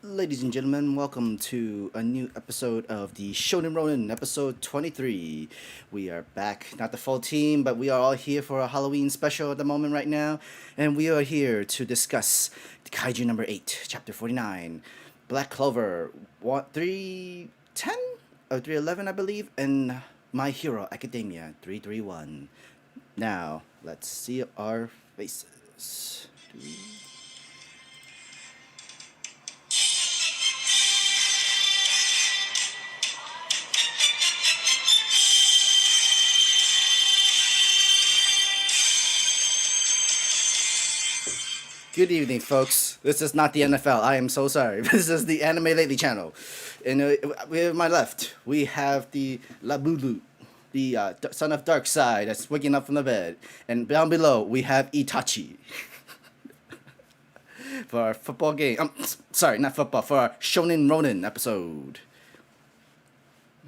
Ladies and gentlemen, welcome to a new episode of the Shonen Ronin, episode 23. We are back, not the full team, but we are all here for a Halloween special at the moment right now, and we are here to discuss the Kaiju No.8, chapter 49, Black Clover, 310 or 311, I believe, and My Hero Academia, 331. Now, let's see our faces. Good evening, folks. This is not the NFL. I am so sorry. This is the Anime Lately channel. And we have my left, we have the Labulu, the son of Dark Side that's waking up from the bed. And down below, we have Itachi. For our football game. Sorry, not football. For our Shonen Ronin episode.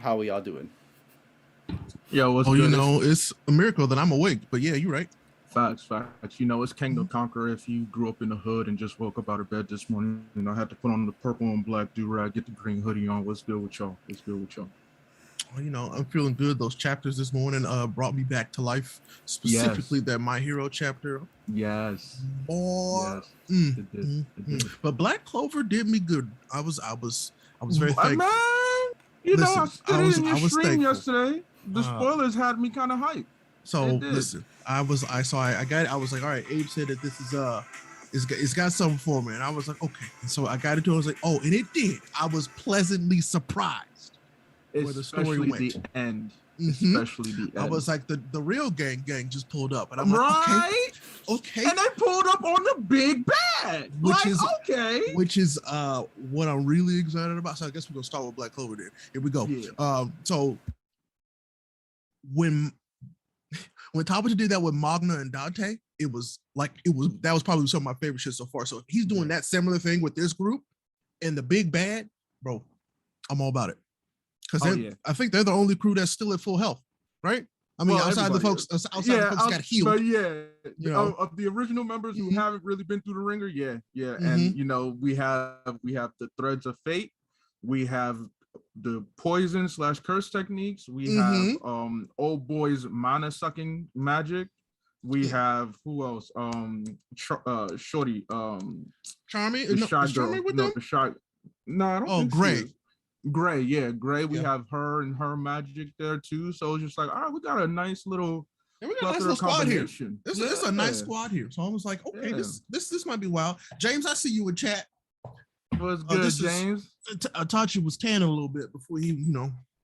How are we all doing? Yo, what's good? You it's a miracle that I'm awake. But yeah, you're right. Facts. It's Kendall Conqueror. If you grew up in the hood and just woke up out of bed this morning, I had to put on the purple and black do-rag, get the green hoodie on. What's good with y'all? Well, I'm feeling good. Those chapters this morning brought me back to life. Specifically, that My Hero chapter. Yes. It did. But Black Clover did me good. I was very thankful. Man, I stood in your stream thankful. Yesterday. The spoilers had me kind of hyped. So listen, I was like, all right, Abe said that this is it's got something for me. And I was like, okay. And so I got into it. I was like, oh, and it did. I was pleasantly surprised where the story went. The end. Especially the end. I was like, the real gang just pulled up. And I'm like, okay. And they pulled up on the big bad. Which is what I'm really excited about. So I guess we're gonna start with Black Clover then. Here we go. Yeah. So when Tate did that with Magna and Dante, that was probably some of my favorite shit so far. So if he's doing that similar thing with this group and the big bad, bro, I'm all about it. Because I think they're the only crew that's still at full health, right? I mean, outside the folks got healed. But of the original members who haven't really been through the ringer, and we have the threads of fate, we have the poison / curse techniques, we have old boys mana sucking magic, we have who else, shorty, Charmy, Charmy with them? I don't think Gray, Gray. We Yeah. have her and her magic there too. So it's just like, all right, we got a nice little, squad here. This is a nice squad here. So I was like, okay, this might be wild. James, I see you in chat. What's good, James? Itachi was tanning a little bit before he,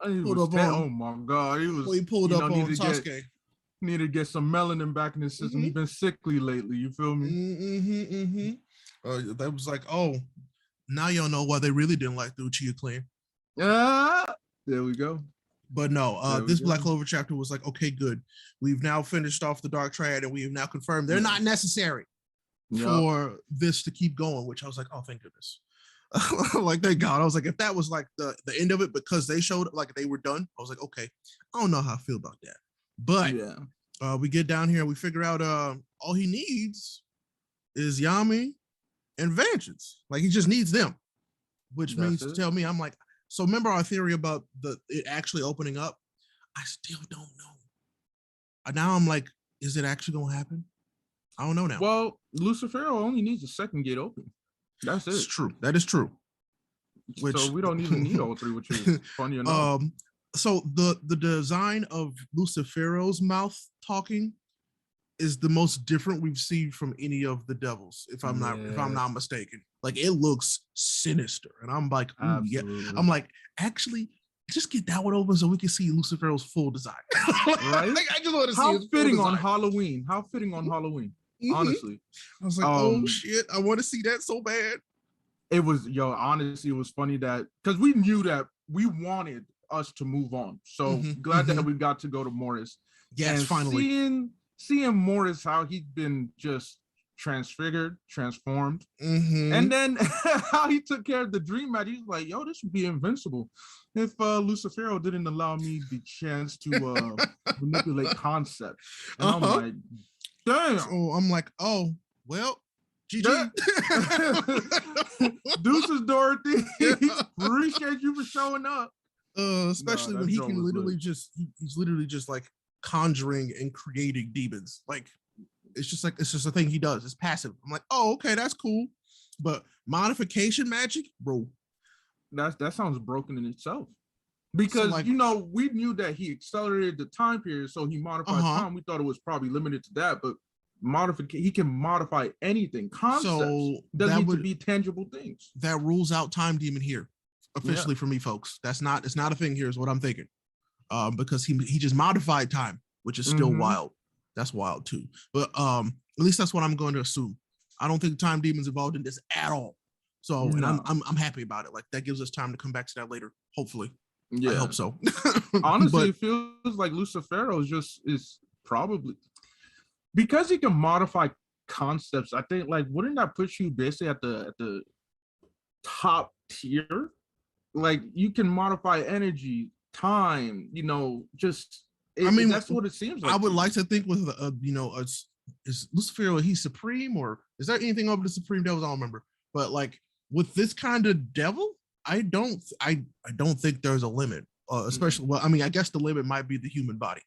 pulled up on. Oh my God, he pulled up on Sasuke. Need to get some melanin back in his system. He's been sickly lately. You feel me? That was like, oh, now y'all know why they really didn't like the Uchiha clan. There we go. But no, this Black Clover chapter was like, okay, good. We've now finished off the Dark Triad, and we have now confirmed they're not necessary for this to keep going. Which I was like, oh, thank goodness. Like, thank God. I was like, if that was like the end of it because they showed like they were done, I was like, okay, I don't know how I feel about that. But we get down here and we figure out all he needs is Yami and Vengeance. Like, he just needs them, which means to tell me, I'm like, so remember our theory about it actually opening up? I still don't know. Now I'm like, is it actually gonna happen? I don't know now. Well, Lucifero only needs a second gate open. That's it. It's true. That is true. So we don't even need all three, which is funny enough. So the design of Lucifero's mouth talking is the most different we've seen from any of the devils, if I'm not mistaken. Like, it looks sinister, and I'm like, yeah. I'm like, actually, just get that one open so we can see Lucifero's full design. Right? Like, I just want to see how fitting on Halloween. How fitting on Halloween. Honestly, I was like, oh shit, I want to see that so bad. It was, honestly, it was funny that because we knew that we wanted us to move on. So glad that we got to go to Morris. Yes, and finally seeing Morris, how he'd been just transfigured, transformed, and then how he took care of the dream match. He's like, yo, this would be invincible if Lucifero didn't allow me the chance to manipulate concepts. And I'm like, damn. So I'm like, oh, well, GG. Deuces, Dorothy. Appreciate you for showing up. Especially when he can literally he's literally just like conjuring and creating demons. Like it's just a thing he does. It's passive. I'm like, oh, okay, that's cool. But modification magic, bro. That sounds broken in itself. Because like, we knew that he accelerated the time period, so he modified time. We thought it was probably limited to that, but he can modify anything. Concepts doesn't need to be tangible things. That rules out time demon here. Officially for me, folks. It's not a thing here, is what I'm thinking. Because he just modified time, which is still wild. That's wild too. But at least that's what I'm going to assume. I don't think time demon's involved in this at all. So and I'm happy about it. Like that gives us time to come back to that later. Hopefully. Yeah. I hope so. Honestly, it feels like Lucifero is probably because he can modify concepts. I think like wouldn't that put you basically at the top tier? Like you can modify energy, time, that's what it seems like. I would like to think with is Lucifero, he's supreme, or is there anything over the supreme devils? I don't remember. But like with this kind of devil, I don't think there's a limit. Especially, well, I mean, I guess the limit might be the human body.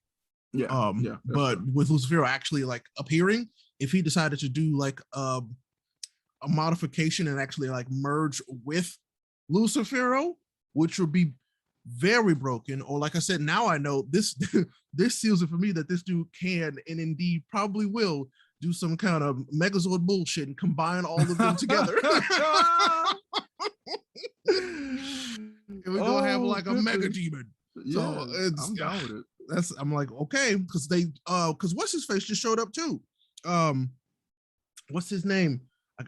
Yeah. But with Lucifero actually like appearing, if he decided to do like a modification and actually like merge with Lucifero, which would be very broken, or like I said, now I know this seals it for me that this dude can and indeed probably will do some kind of Megazord bullshit and combine all of them together. We're gonna have like a mega demon. So I'm down with it. I'm like, okay, because what's his face just showed up too. What's his name?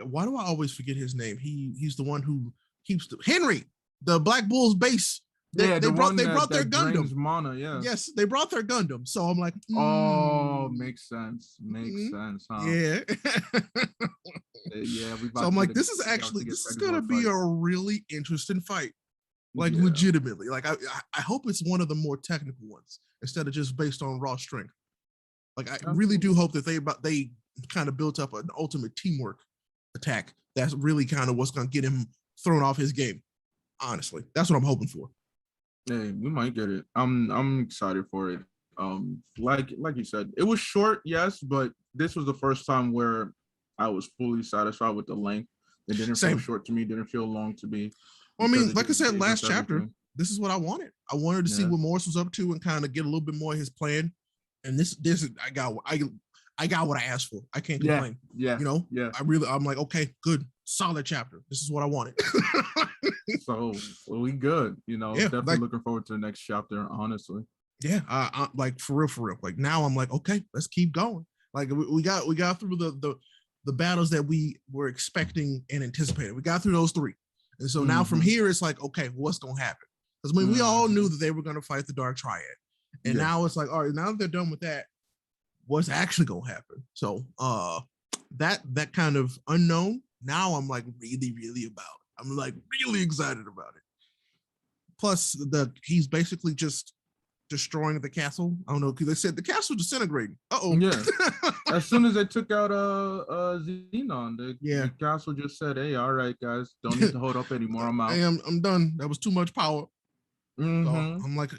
Why do I always forget his name? He's the one who keeps Henry, the Black Bulls base. They brought their Gundam. Mana, yeah. Yes, they brought their Gundam. So I'm like, oh, makes sense. Makes sense, huh? Yeah. Yeah. So I'm like, this is gonna be a really interesting fight. Like legitimately. Like I hope it's one of the more technical ones instead of just based on raw strength. Like I really do hope that they kind of built up an ultimate teamwork attack. That's really kind of what's gonna get him thrown off his game. Honestly, that's what I'm hoping for. Hey, we might get it. I'm excited for it. Like you said, it was short, yes, but this was the first time where I was fully satisfied with the length. It didn't feel short to me. Didn't feel long to me. Well, I mean, like I said, last chapter, this is what I wanted. I wanted to see what Morris was up to and kind of get a little bit more of his plan. And this I got what I asked for. I can't complain. Yeah. I'm like, okay, good, solid chapter. This is what I wanted. So we good. Definitely looking forward to the next chapter. Honestly. Yeah, I like for real. Like now, I'm like, okay, let's keep going. Like we got through the battles that we were expecting and anticipating. We got through those 3. And so now from here, it's like, okay, what's going to happen? Because we all knew that they were going to fight the Dark Triad. And now it's like, all right, now that they're done with that, what's actually going to happen? So that kind of unknown, now I'm like really, really about it. I'm like really excited about it. Plus, he's basically just destroying the castle. I don't know, because they said the castle disintegrating. Yeah. As soon as they took out Xenon, the castle just said, "Hey, all right, guys, don't need to hold up anymore. I'm out. Hey, I'm done. That was too much power." So I'm like,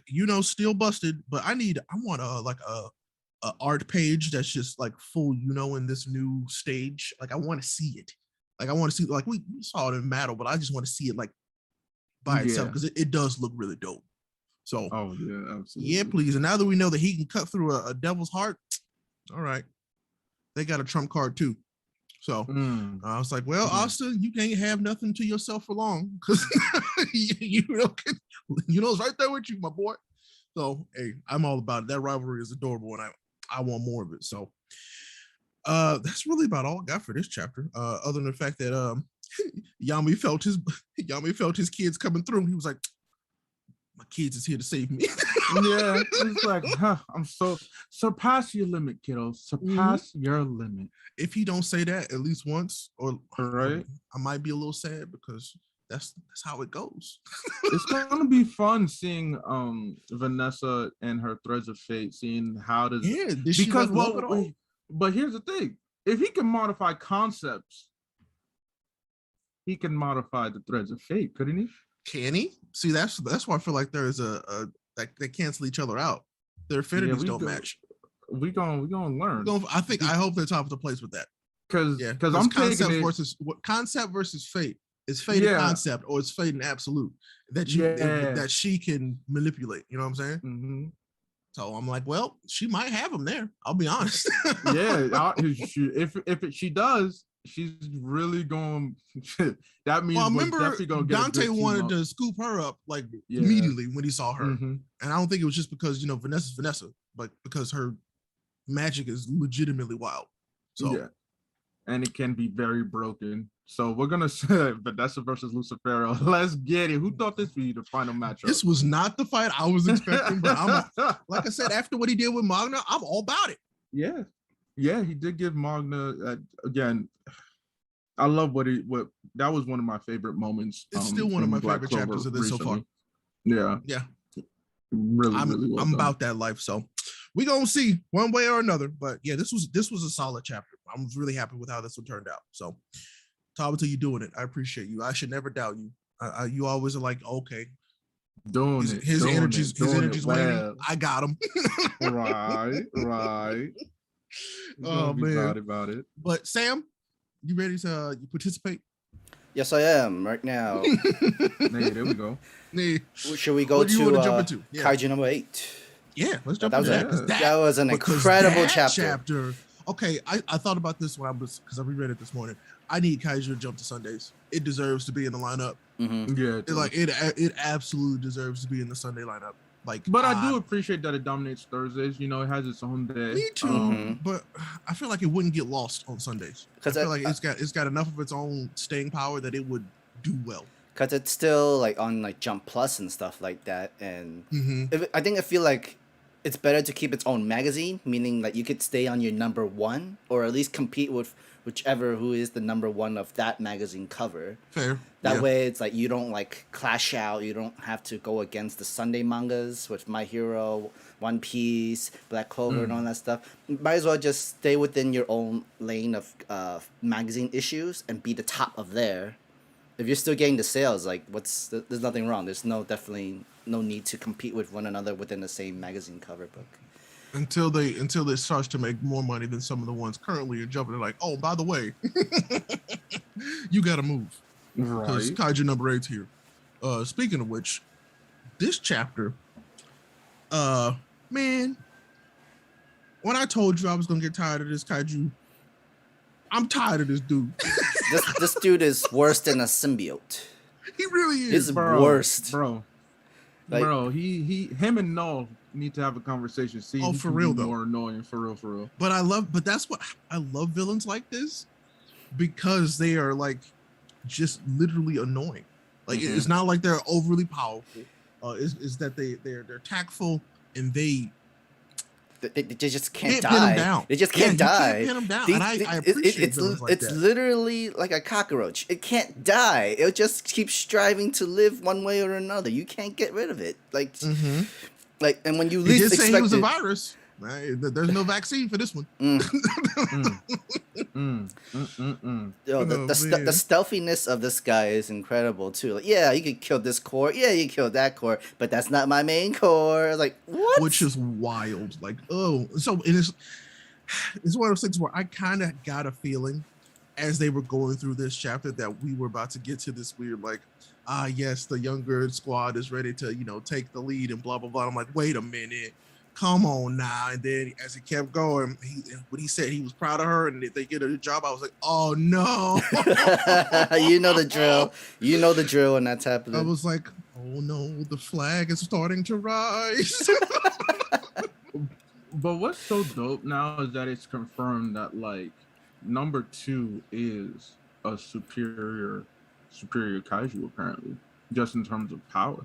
still busted, but I want a art page that's just like full, in this new stage. Like I want to see it. Like I want to see, like we saw it in Battle, but I just want to see it like by itself because it does look really dope. So, oh yeah, absolutely. Yeah, please. And now that we know that he can cut through a devil's heart, all right, they got a trump card too. So I was like, well, Austin, you can't have nothing to yourself for long because it's right there with you, my boy. So hey, I'm all about it. That rivalry is adorable, and I want more of it. So that's really about all I got for this chapter. Other than the fact that Yami felt his kids coming through. He was like, my kids is here to save me. Yeah, it's like, I'm so surpass your limit, kiddo. Surpass your limit. If he don't say that at least once, or right, I might be a little sad because that's how it goes. It's gonna be fun seeing Vanessa and her threads of fate, seeing how does because but here's the thing: if he can modify concepts he can modify the threads of fate, couldn't he? Can he? See, that's why I feel like there's that they cancel each other out. Their affinities don't match. We gonna learn. I hope they're top of the place with that. Because I'm concept versus concept versus fate. It's fate in concept, or it's fate in absolute that she can manipulate. You know what I'm saying? Mm-hmm. So I'm like, well, she might have him there. I'll be honest. If she does, she's really going. That means. Well, I remember Dante wanted to scoop her up like immediately when he saw her, and I don't think it was just because Vanessa's Vanessa, but because her magic is legitimately wild. So yeah, and it can be very broken. So we're gonna say Vanessa versus Lucifero. Let's get it. Who thought this would be the final matchup? This was not the fight I was expecting, but like I said, after what he did with Magna, I'm all about it. Yeah, he did give Magna again. I love what that was one of my favorite moments. It's still one of my favorite chapters of this recently. So far. Yeah. Really, I'm about that life. So we gonna see one way or another. But yeah, this was a solid chapter. I was really happy with how this one turned out. So Tabata, you doing it. I appreciate you. I should never doubt you. You always are like, okay, his energy's waning. I got him. right. Oh man, about it. But Sam, you ready to participate? Yes, I am right now. Hey, there we go. Should we go to jump into? Kaiju No.8? Yeah, let's jump into that. That was an incredible chapter. Okay, I thought about this because I reread it this morning. I need Kaiju to jump to Sundays. It deserves to be in the lineup. Mm-hmm. Yeah, it absolutely deserves to be in the Sunday lineup. But I do appreciate that it dominates Thursdays. It has its own day. Me too. But I feel like it wouldn't get lost on Sundays. I feel like it's got enough of its own staying power that it would do well. Because it's still on Jump Plus and stuff like that, and I feel like it's better to keep its own magazine, meaning you could stay on your number one, or at least compete with whichever who is the number one of that magazine cover. Fair. That way it's you don't clash out. You don't have to go against the Sunday mangas with My Hero, One Piece, Black Clover, and all that stuff. Might as well just stay within your own lane of magazine issues and be the top of there. If you're still getting the sales, there's nothing wrong. There's definitely no need to compete with one another within the same magazine cover book. Until they start to make more money than some of the ones currently are jumping. They're like, oh, by the way, you got to move. Because Kaiju No.8's here. Speaking of which, this chapter, man, when I told you I was going to get tired of this Kaiju, I'm tired of this dude. This dude is worse than a symbiote. He really is. He's worst. Bro, him and Null need to have a conversation. See, for real though. More annoying, for real. But that's what I love villains like this, because they are just literally annoying. It's not like they're overly powerful. Is that they're tactful and they just can't die. They just can't die. You can't pin them down. And I appreciate it's literally like a cockroach. It can't die. It'll just keep striving to live one way or another. You can't get rid of it. And when you least expect it. He was a virus. Right? There's no vaccine for this one. The stealthiness of this guy is incredible too. You could kill this core. Yeah, you killed that core, but that's not my main core. What? Which is wild. So it's one of those things where I kind of got a feeling as they were going through this chapter that we were about to get to this weird yes, the younger squad is ready to take the lead and blah blah blah. I'm like, wait a minute. Come on now. And then as he kept going, when he said he was proud of her and if they get a job, I was like, oh no. You know the drill. You know the drill when that's happening. I was like, oh no, the flag is starting to rise. But what's so dope now is that it's confirmed that number 2 is a superior kaiju apparently, just in terms of power.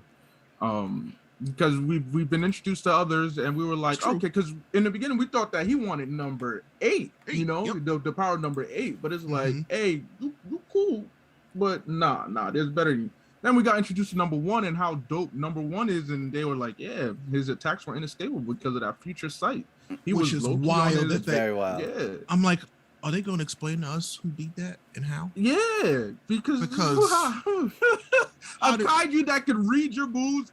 Because we've been introduced to others and we were like, okay, because in the beginning we thought that he wanted number 8, the power number 8, but it's hey, you cool, but nah, there's better than you. Then we got introduced to number 1 and how dope number 1 is, and they were like, yeah, his attacks were unstable because of that future sight. Which is wild. Very wild. Yeah. I'm like, Are they going to explain to us who beat that and how? Yeah, because a kaiju that can read your moves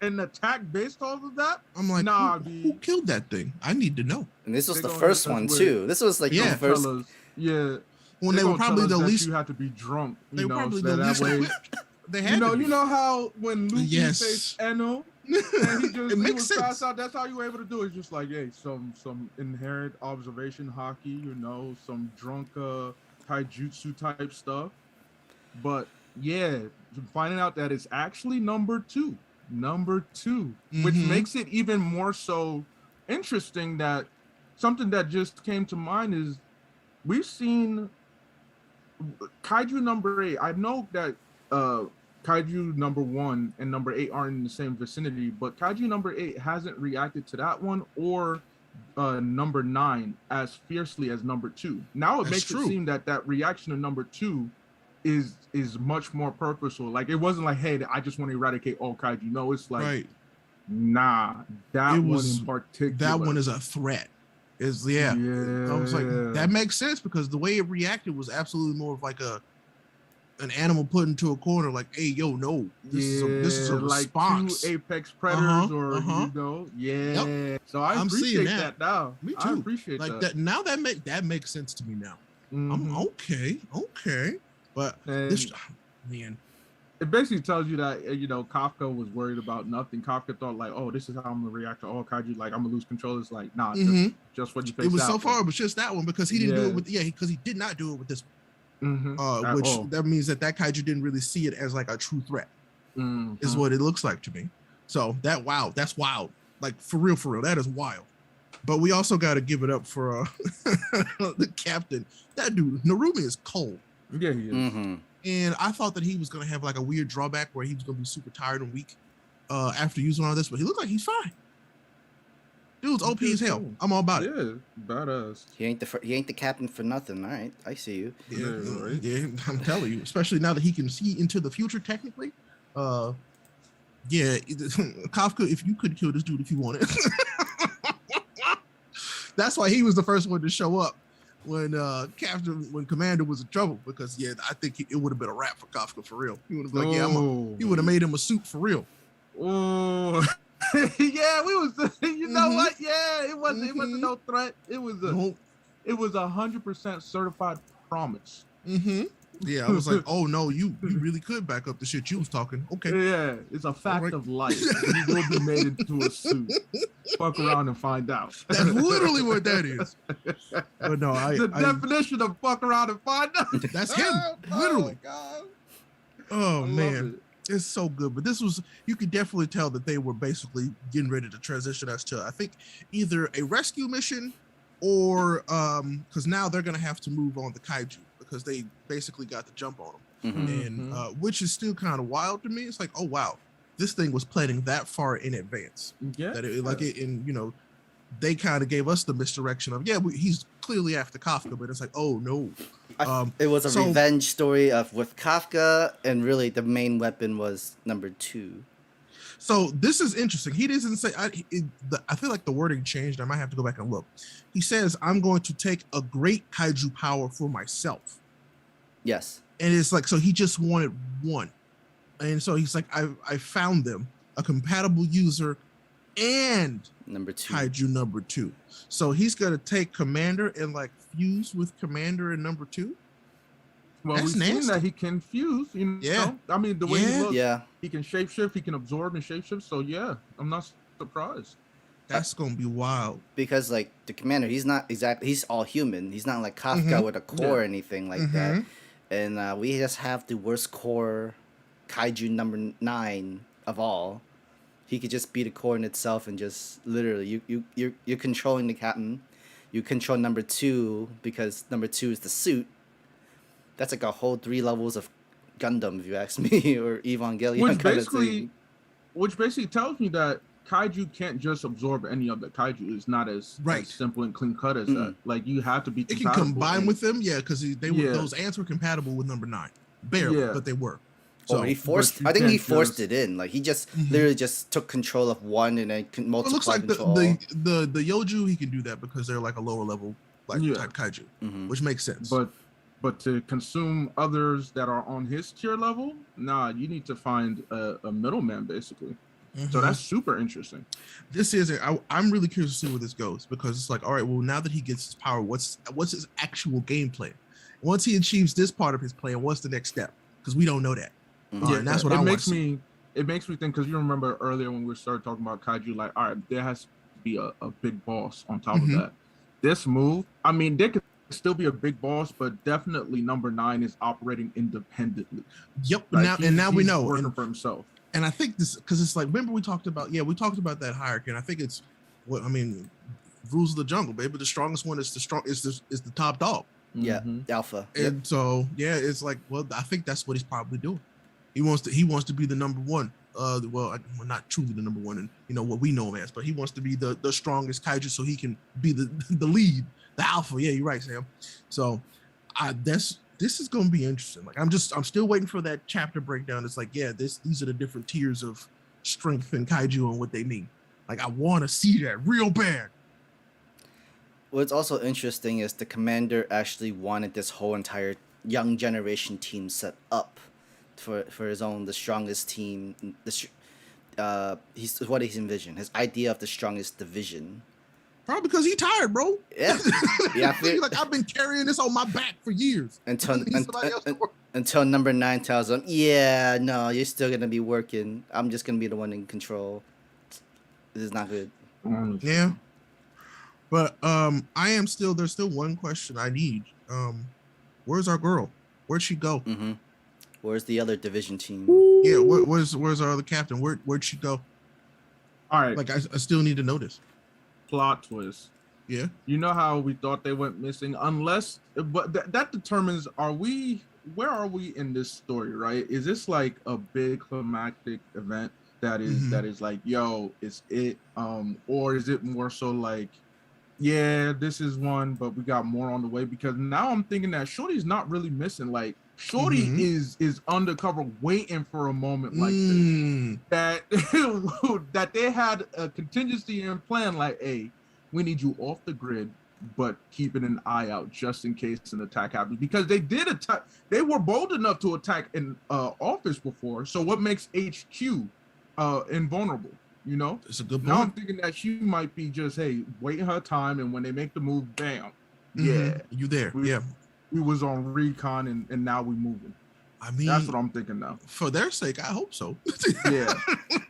and attack based off of that. I'm like, nah, who killed that thing? I need to know. And this was the first one too. This was like the first. When they were probably the least. You had to be drunk. They were probably the least. They had you know how when Luffy faced Eno. And he was fast out. That's how you were able to do it. It's just like, hey, some inherent observation haki, some drunk taijutsu type stuff. But yeah, finding out that it's actually number two, which makes it even more so interesting. That something that just came to mind is we've seen Kaiju number 8. I know that Kaiju number 1 and number 8 aren't in the same vicinity, but Kaiju number 8 hasn't reacted to that one or number 9 as fiercely as number 2. Now it makes it seem that reaction of number 2 is much more purposeful. Like, it wasn't like, hey, I just want to eradicate all kaiju. No, it's like, nah, that one in particular. That one is a threat. I was like, that makes sense, because the way it reacted was absolutely more of like an animal put into a corner, like, hey, yo, no, this is a response. Like 2 apex predators, So I appreciate that now. Me too. I appreciate like that. Now that makes sense to me now. I'm okay, but this, man, it basically tells you that Kafka was worried about nothing. Kafka thought like, oh, this is how I'm gonna react to all kaiju. Like, I'm gonna lose control. It's like, nah, just what you face. It was so far, it was just that one, because he didn't do it with because he did not do it with this. Which that means that kaiju didn't really see it as like a true threat, is what it looks like to me. So that's wild. Like, for real, that is wild. But we also got to give it up for the captain. That dude, Narumi, is cold. Yeah, he is. And I thought that he was gonna have like a weird drawback where he was gonna be super tired and weak after using all this, but he looked like he's fine. Dude's OP as hell. I'm all about it. Yeah, badass. He ain't the captain for nothing. All right, I see you. Yeah, I'm telling you. Especially now that he can see into the future, technically. Kafka, if you could kill this dude if you wanted. That's why he was the first one to show up when Commander was in trouble, because I think it would have been a wrap for Kafka for real. He would have been like, he would have made him a suit for real. Oh. Yeah, we was. You know what? Yeah, it wasn't no threat. It was 100% certified promise. Yeah, I was like, oh no, you really could back up the shit you was talking. Okay. Yeah, it's a fact of life. You will be made into a suit. Fuck around and find out. That's literally what that is. But no, the definition of fuck around and find out. That's him. Literally. Oh man. It's so good, but you could definitely tell that they were basically getting ready to transition us to, I think, either a rescue mission or because now they're gonna have to move on the kaiju, because they basically got the jump on them, and which is still kind of wild to me. It's like, oh wow, this thing was planning that far in advance. Yeah, that they kind of gave us the misdirection of he's clearly after Kafka, but it's like, oh no. It was a revenge story with Kafka, and really the main weapon was number 2. So this is interesting. He doesn't say. I feel like the wording changed. I might have to go back and look. He says, "I'm going to take a great kaiju power for myself." Yes. And it's like, so he just wanted one, and so he's like, I found them, a compatible user, and number 2 kaiju number 2. So he's gonna take Commander and like fuse with Commander and number 2. Well, we've seen that he can fuse. I mean, the way he looks, he can shapeshift, he can absorb and shapeshift. So I'm not surprised. That's gonna be wild, because like the Commander, he's all human. He's not like Kafka with a core or anything like that. And we just have the worst core kaiju number 9 of all. He could just be the core in itself, and just literally you're controlling the captain. You control number 2 because number 2 is the suit. That's like a whole 3 levels of Gundam, if you ask me, or Evangelion. Which basically tells me that kaiju can't just absorb any of the kaiju. It's not as simple and clean cut as that. Like, you have to be compatible. It can combine with them, because those ants were compatible with number 9. Barely, but they were. So I think he forced it in. Like, he just literally just took control of one and then multiplied. It looks like the Yoju, he can do that because they're like a lower level like type kaiju, which makes sense. But to consume others that are on his tier level, nah, you need to find a middleman basically. So that's super interesting. This is I'm really curious to see where this goes, because it's like, all right, well, now that he gets his power, what's his actual game plan? Once he achieves this part of his plan, what's the next step? Because we don't know that. And that's what it makes me think, because you remember earlier when we started talking about kaiju, like, all right, there has to be a big boss on top of that. This move, I mean, there could still be a big boss, but definitely number 9 is operating independently. Yep. Like, now we know, working for himself. And I think this, because it's like, remember we talked about that hierarchy, and I think it's what I mean, rules of the jungle, baby. The strongest one is the top dog. Yeah, alpha. And so it's like, well, I think that's what he's probably doing. He wants to be the number one. Well, not truly the number one, and what we know him as, but he wants to be the strongest kaiju, so he can be the lead, the alpha. Yeah, you're right, Sam. So this is going to be interesting. Like, I'm still waiting for that chapter breakdown. It's like, these are the different tiers of strength and kaiju and what they mean. Like, I want to see that real bad. What's also interesting is the commander actually wanted this whole entire young generation team set up for his own, the strongest team. He's what he's envisioned. His idea of the strongest division. Probably because he's tired, bro. Yeah. He's like, I've been carrying this on my back for years. Until number 9 tells him, yeah, no, you're still gonna be working. I'm just gonna be the one in control. This is not good. Yeah. But there's still one question I need. Where's our girl? Where'd she go? Where's the other division team? Yeah, where's our other captain? Where'd she go? All right. Like, I still need to know this. Plot twist. Yeah. You know how we thought they went missing, unless, but that determines, where are we in this story, right? Is this like a big climactic event that is like, yo, it's it, or is it more so like, yeah, this is one, but we got more on the way? Because now I'm thinking that Shorty's not really missing. Like, Shorty is undercover waiting for a moment like this. That they had a contingency and plan, like, hey, we need you off the grid, but keeping an eye out just in case an attack happens. Because they did attack, they were bold enough to attack an office before. So what makes HQ invulnerable? It's a good point. Now I'm thinking that she might be just, hey, waiting her time, and when they make the move, bam, yeah, you there. We was on recon, and now we moving. I mean, that's what I'm thinking now. For their sake, I hope so. Yeah.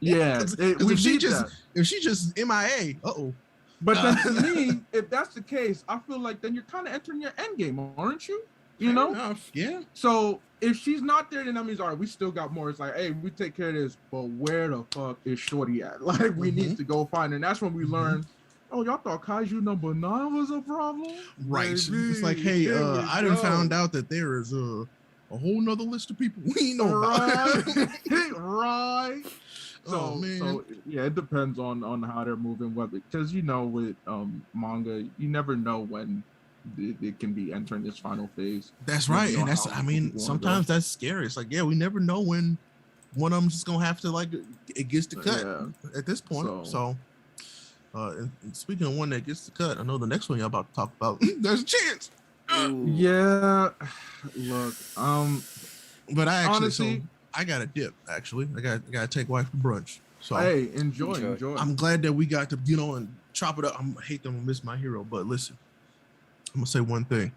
If she just MIA, But then to me, if that's the case, I feel like then you're kind of entering your end game, aren't you? Fair enough. Yeah. So if she's not there, then that means, all right, we still got more. It's like, hey, we take care of this, but where the fuck is Shorty at? Like, we need to go find her. And that's when we learn, oh, y'all thought Kaiju number 9 was a problem? Right. Baby, it's like, hey, I done found out that there is a whole nother list of people we know about. Right. So yeah, it depends on how they're moving, because with manga, you never know when it can be entering this final phase. That's right. And that's, sometimes that's scary. It's like, yeah, we never know when one of them's just gonna have to, like, it gets the cut at this point. So and speaking of one that gets the cut, I know the next one y'all about to talk about. There's a chance. Yeah. Look, but I actually, I got a dip. Actually, I got to take wife to brunch. So hey, enjoy. I'm glad that we got to and chop it up. I hate them, miss my hero, but listen, I'm gonna say one thing.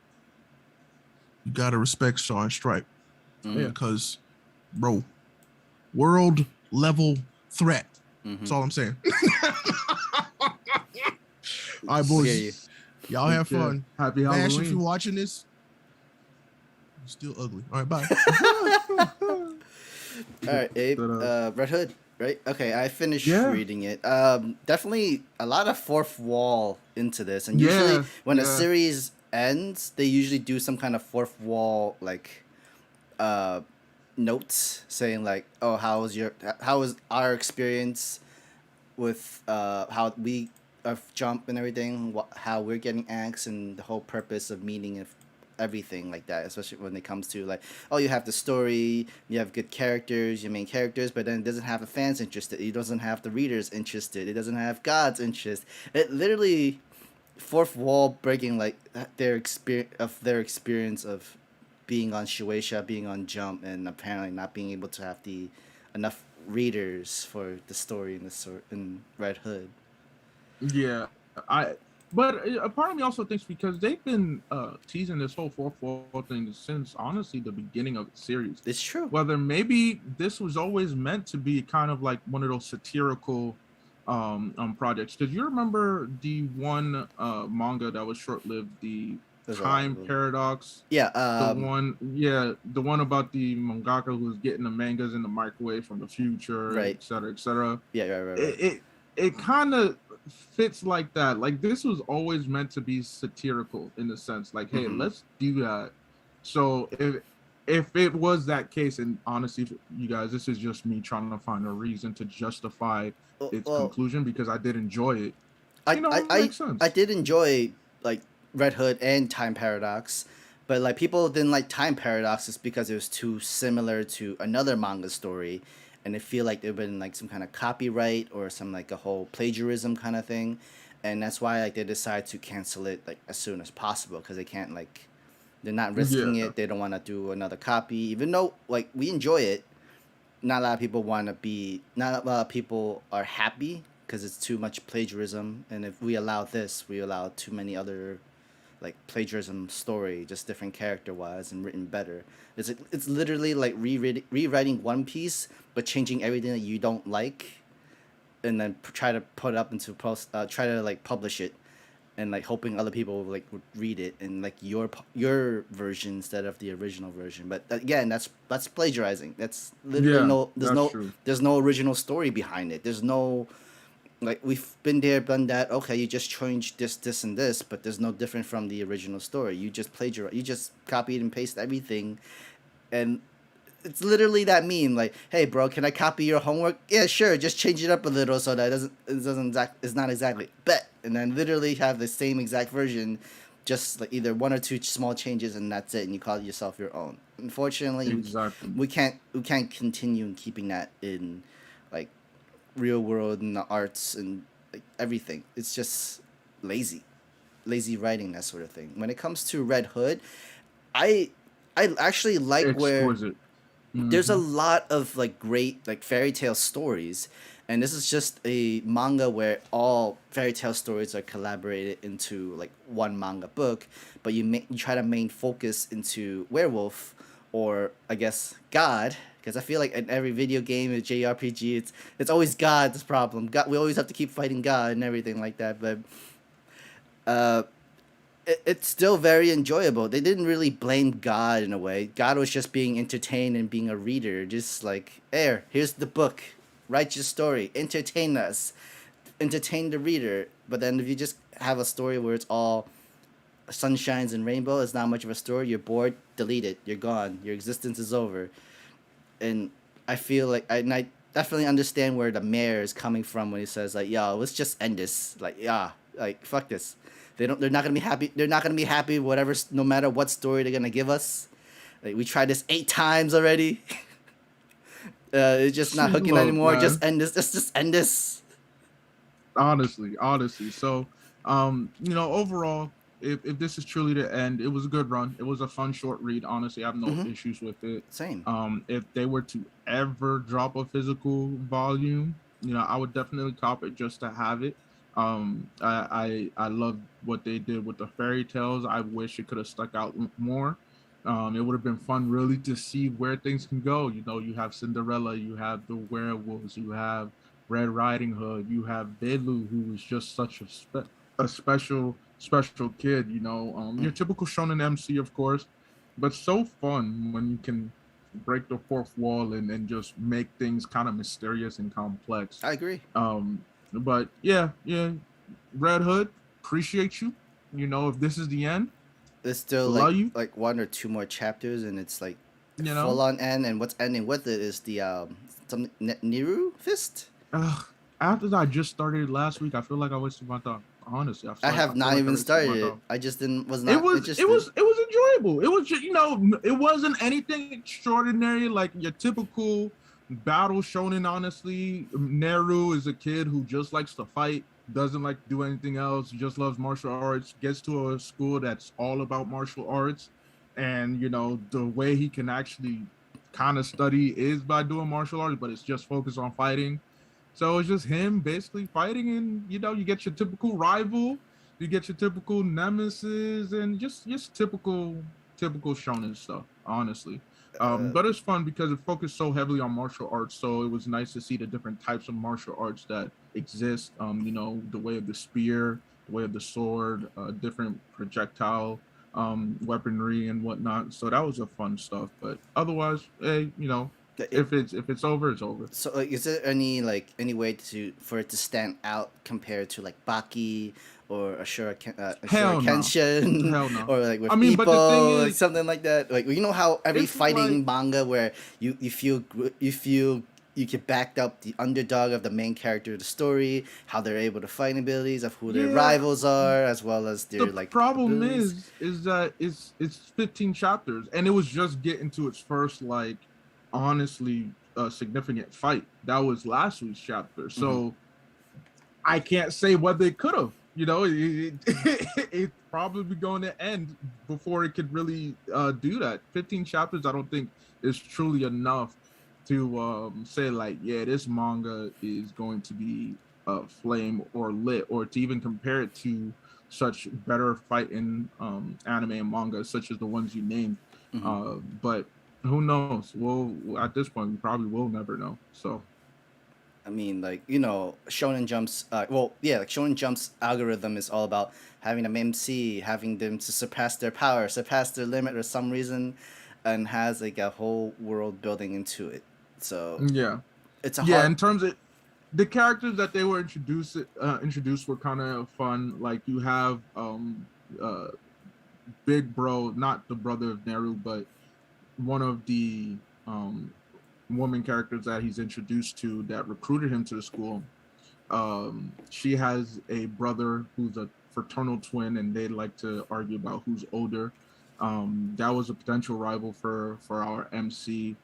You gotta respect Shaw and Stripe, because, bro, world level threat. That's all I'm saying. All right, boys. Y'all have fun. Happy Nash, Halloween. if you're watching this, you're still ugly. All right, bye. All right, Abe. Red Hood, right? Okay, I finished reading it. Definitely a lot of fourth wall into this, and usually when a series ends, they usually do some kind of fourth wall, like, notes saying, like, oh, how was our experience with how we jump and everything, how we're getting acts, and the whole purpose of meaning of everything like that, especially when it comes to, like, oh, you have the story, you have good characters, your main characters, but then it doesn't have the fans interested, it doesn't have the readers interested, it doesn't have God's interest. It literally fourth wall breaking, like their experience of being on Shueisha, being on Jump, and apparently not being able to have the enough readers for the story in Red Hood. Yeah, but a part of me also thinks because they've been teasing this whole fourth wall thing since honestly the beginning of the series. It's true. Whether maybe this was always meant to be kind of like one of those satirical projects. Did you remember the one manga that was short-lived, the Time Paradox? Yeah. The one about the mangaka who was getting the mangas in the microwave from the future, right, et cetera, et cetera. Yeah, right. It kind of fits like that. Like this was always meant to be satirical in the sense, like, hey, let's do that. So if it was that case, and honestly, you guys, this is just me trying to find a reason to justify its conclusion because I did enjoy it. It makes sense. I did enjoy like Red Hood and Time Paradox, but like people didn't like Time Paradox just because it was too similar to another manga story, and they feel like there'd been like some kind of copyright or some like a whole plagiarism kind of thing, and that's why like they decided to cancel it like as soon as possible because they can't like. They're not risking it. They don't want to do another copy, even though like we enjoy it. Not a lot of people want to be. Not a lot of people are happy because it's too much plagiarism. And if we allow this, we allow too many other, like plagiarism story, just different character wise and written better. It's literally like rewriting One Piece, but changing everything that you don't like, and then try to put it up into try to like publish it. And like hoping other people like would read it in like your version instead of the original version, but again, that's plagiarizing. That's literally there's no original story behind it. There's no like we've been there, done that. Okay, you just changed this, and this, but there's no different from the original story. You just plagiarize. You just copied and paste everything, and it's literally that meme. Like, hey, bro, can I copy your homework? Yeah, sure. Just change it up a little so that it's not exactly bet. And then literally have the same exact version, just like either one or two small changes, and that's it. And you call it yourself your own. Unfortunately, we can't continue in keeping that in like real world and the arts and like everything. It's just lazy writing, that sort of thing. When it comes to Red Hood, I actually like Exquisite. where there's a lot of like great like fairy tale stories, and this is just a manga where all fairy tale stories are collaborated into like one manga book, but you try to main focus into werewolf, or I guess God, because I feel like in every video game and JRPG it's always God's problem. God, we always have to keep fighting God and everything like that, but it's still very enjoyable. They didn't really blame God in a way. God was just being entertained and being a reader. Just like, here's the book. Write your story. Entertain us. Entertain the reader. But then if you just have a story where it's all sunshines and rainbow, it's not much of a story. You're bored, delete it. You're gone. Your existence is over. And I feel like I definitely understand where the mayor is coming from when he says like, yo, let's just end this. Like, yeah, like fuck this. They're not gonna be happy. They're not gonna be happy. No matter what story they're gonna give us. Like we tried this 8 times already. It's just not hooking anymore. Man. Just end this. Just end this. Honestly. So, overall, if this is truly the end, it was a good run. It was a fun short read. Honestly, I have no issues with it. Same. If they were to ever drop a physical volume, I would definitely cop it just to have it. I love what they did with the fairy tales. I wish it could have stuck out more. It would have been fun really to see where things can go. You have Cinderella, you have the werewolves, you have Red Riding Hood, you have Belu, who is just such a special kid. Your typical shonen MC, of course, but so fun when you can break the fourth wall and just make things kind of mysterious and complex. I agree. But yeah, Red Hood, appreciate you. If this is the end, there's still like 1 or 2 more chapters, and it's like full on end. And what's ending with it is the some Neru fist. After I just started last week, I feel like I wasted my time. Honestly, I have not even started it. I just didn't. It was enjoyable. It was just, it wasn't anything extraordinary like your typical battle shonen. Honestly, Neru is a kid who just likes to fight, doesn't like to do anything else, just loves martial arts, gets to a school that's all about martial arts. And, you know, the way he can actually kind of study is by doing martial arts, but it's just focused on fighting. So it's just him basically fighting, and, you know, you get your typical rival, you get your typical nemesis, and just typical shonen stuff, honestly. But it's fun because it focused so heavily on martial arts. So it was nice to see the different types of martial arts that exist. You know, the way of the spear, the way of the sword, different projectile weaponry and whatnot. So that was a fun stuff. But otherwise, hey, you know, if it's over, it's over. So is there any way for it to stand out compared to like Baki or Ashura Kenshin? Hell no. Or like with but the thing is, like something like that. Like, you know how every fighting manga where you feel you get backed up the underdog of the main character of the story, how they're able to fight abilities, of who their rivals are, as well as their the problem abilities. is that it's 15 chapters, and it was just getting to its first honestly significant fight. That was last week's chapter, so I can't say what they could have. You know, it's probably going to end before it could really do that. 15 chapters, I don't think is truly enough to say like, yeah, this manga is going to be flame or lit, or to even compare it to such better fighting anime and manga, such as the ones you named. But who knows? Well, at this point, we probably will never know. So. I mean, like, you know, Shonen Jump's Shonen Jump's algorithm is all about having them MC, having them to surpass their power, surpass their limit for some reason, and has like a whole world building into it. So it's a in terms of the characters that they were introduced were kind of fun. Like, you have Big Bro, not the brother of Neru, but one of the woman characters that he's introduced to that recruited him to the school. She has a brother who's a fraternal twin, and they like to argue about who's older. That was a potential rival for our MC.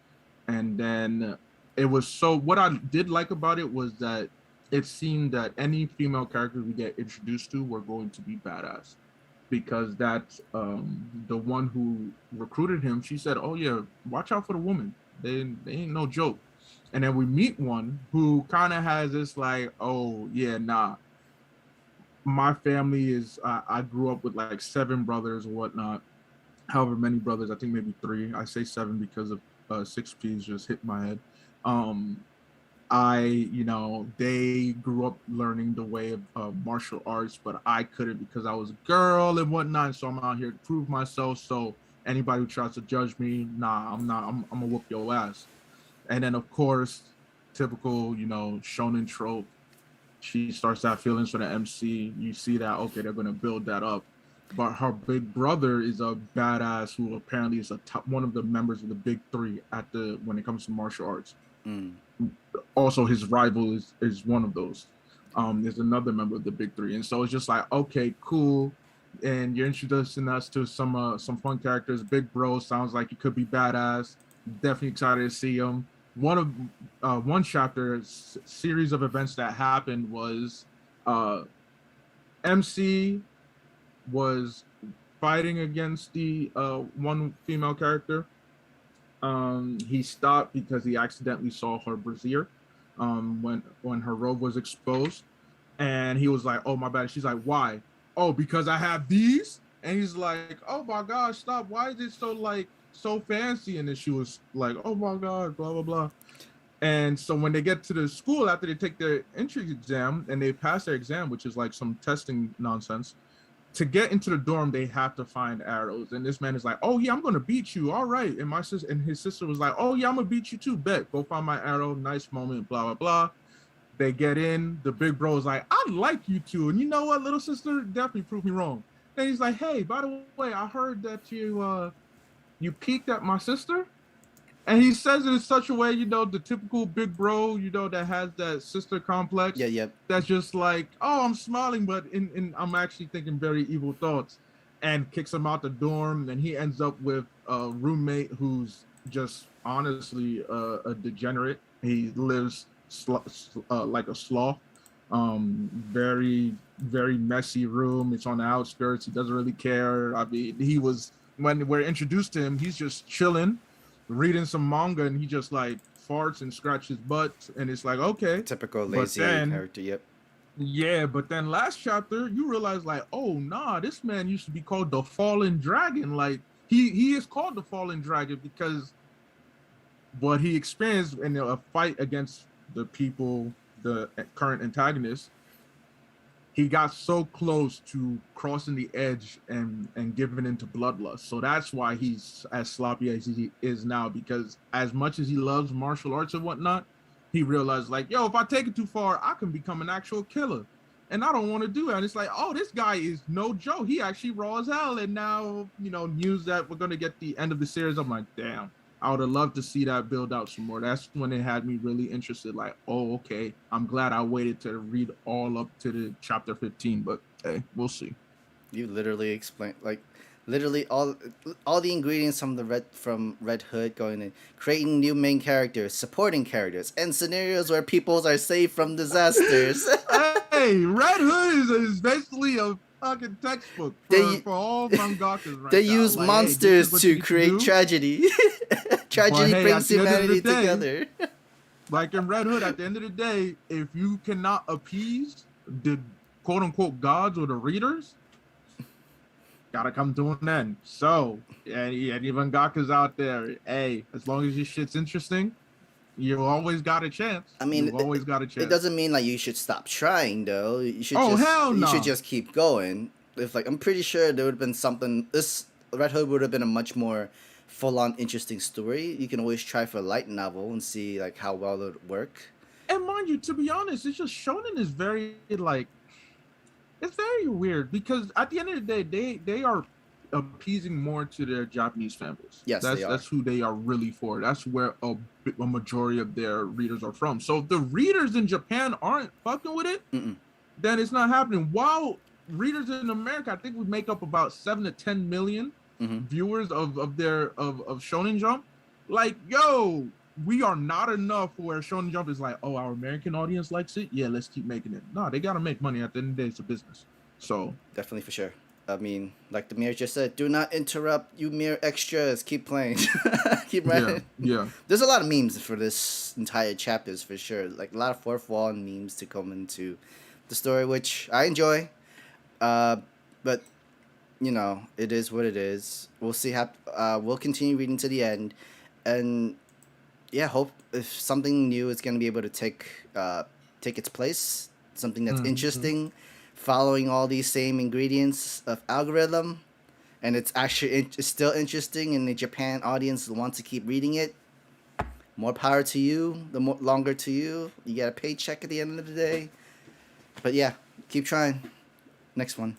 And then what I did like about it was that it seemed that any female characters we get introduced to were going to be badass, because that's the one who recruited him. She said, "Oh yeah, watch out for the woman. They ain't no joke." And then we meet one who kind of has this like, "Oh yeah, nah, my family is I grew up with like 7 brothers or whatnot, however many brothers, I think maybe 3. I say 7 because of 6 P's just hit my head. They grew up learning the way of martial arts, but I couldn't because I was a girl and whatnot. So I'm out here to prove myself. So anybody who tries to judge me, nah, I'm not. I'm gonna whoop your ass." And then, of course, typical, shonen trope. She starts to have feelings for the MC. You see that, okay, they're gonna build that up. But her big brother is a badass who apparently is one of the members of the big 3 when it comes to martial arts. Also, his rival is one of those. There's another member of the big 3, and so it's just like, okay, cool. And you're introducing us to some fun characters. Big Bro sounds like he could be badass. Definitely excited to see him. One chapter series of events that happened was MC was fighting against the one female character. He stopped because he accidentally saw her brassiere when her robe was exposed, and he was like, "Oh my bad." She's like, "Why?" "Oh, because I have these." And he's like, "Oh my gosh, stop! Why is it so fancy?" And then she was like, "Oh my god, blah blah blah." And so when they get to the school after they take their entry exam and they pass their exam, which is like some testing nonsense, to get into the dorm, they have to find arrows. And this man is like, "Oh yeah, I'm gonna beat you. All right." And his sister was like, "Oh yeah, I'm gonna beat you too. Bet. Go find my arrow. Nice moment. Blah blah blah." They get in. The big bro is like, "I like you two. And you know what, little sister? Definitely proved me wrong." And he's like, "Hey, by the way, I heard that you peeked at my sister." And he says it in such a way, the typical big bro, that has that sister complex. Yeah, yep. That's just like, "Oh, I'm smiling, but I'm actually thinking very evil thoughts," and kicks him out the dorm. And he ends up with a roommate who's just honestly a degenerate. He lives like a sloth. Very, very messy room. It's on the outskirts. He doesn't really care. I mean, when we're introduced to him, he's just chilling, reading some manga, and he just like farts and scratches butt, and it's like, okay. Typical lazy character, yep. Yeah, but then last chapter, you realize like, oh nah, this man used to be called the Fallen Dragon. Like he is called the Fallen Dragon because what he experienced in a fight against the people, the current antagonists, he got so close to crossing the edge and giving into bloodlust. So that's why he's as sloppy as he is now, because as much as he loves martial arts and whatnot, he realized like, yo, if I take it too far, I can become an actual killer. And I don't want to do that. And it's like, oh, this guy is no joke. He actually raw as hell. And now, news that we're going to get the end of the series. I'm like, damn. I would have loved to see that build out some more. That's when it had me really interested. Like, oh, okay. I'm glad I waited to read all up to the chapter 15, but hey, we'll see. You literally explained, like, literally all the ingredients from Red Hood going in, creating new main characters, supporting characters, and scenarios where peoples are saved from disasters. Hey, Red Hood is basically a fucking textbook for all mangakas right They now. use like, monsters hey, to create tragedy. Tragedy brings humanity together. Like in Red Hood, at the end of the day, if you cannot appease the quote-unquote gods or the readers, gotta come to an end. So, any mangakas out there, hey, as long as your shit's interesting, you always got a chance. I mean, you've always got a chance. It doesn't mean like you should stop trying, though. You should you should just keep going. If like, I'm pretty sure there would have been something. This Red Hood would have been a much more full-on interesting story. You can always try for a light novel and see like how well it would work. And mind you, to be honest, it's just shonen is very like, it's very weird because at the end of the day, they are appeasing more to their Japanese fanboys. Yes, that's who they are really for. That's where a majority of their readers are from. So if the readers in Japan aren't fucking with it, then it's not happening. While readers in America, I think we make up about 7 to 10 million viewers of Shonen Jump. Like, yo, we are not enough where Shonen Jump is like, oh, our American audience likes it. Yeah, let's keep making it. No, they gotta make money. At the end of the day, it's a business. So definitely, for sure. I mean, like the Mir just said, do not interrupt, you mere extras. Keep playing. Keep writing. Yeah. There's a lot of memes for this entire chapters, for sure. Like a lot of fourth wall memes to come into the story, which I enjoy. But, it is what it is. We'll see how... we'll continue reading to the end. And, yeah, hope if something new is going to be able to take its place, something that's interesting, following all these same ingredients of algorithm, and it's actually it's still interesting, and the Japan audience wants to keep reading it. More power to you. The longer to you. You get a paycheck at the end of the day. But yeah, keep trying. Next one.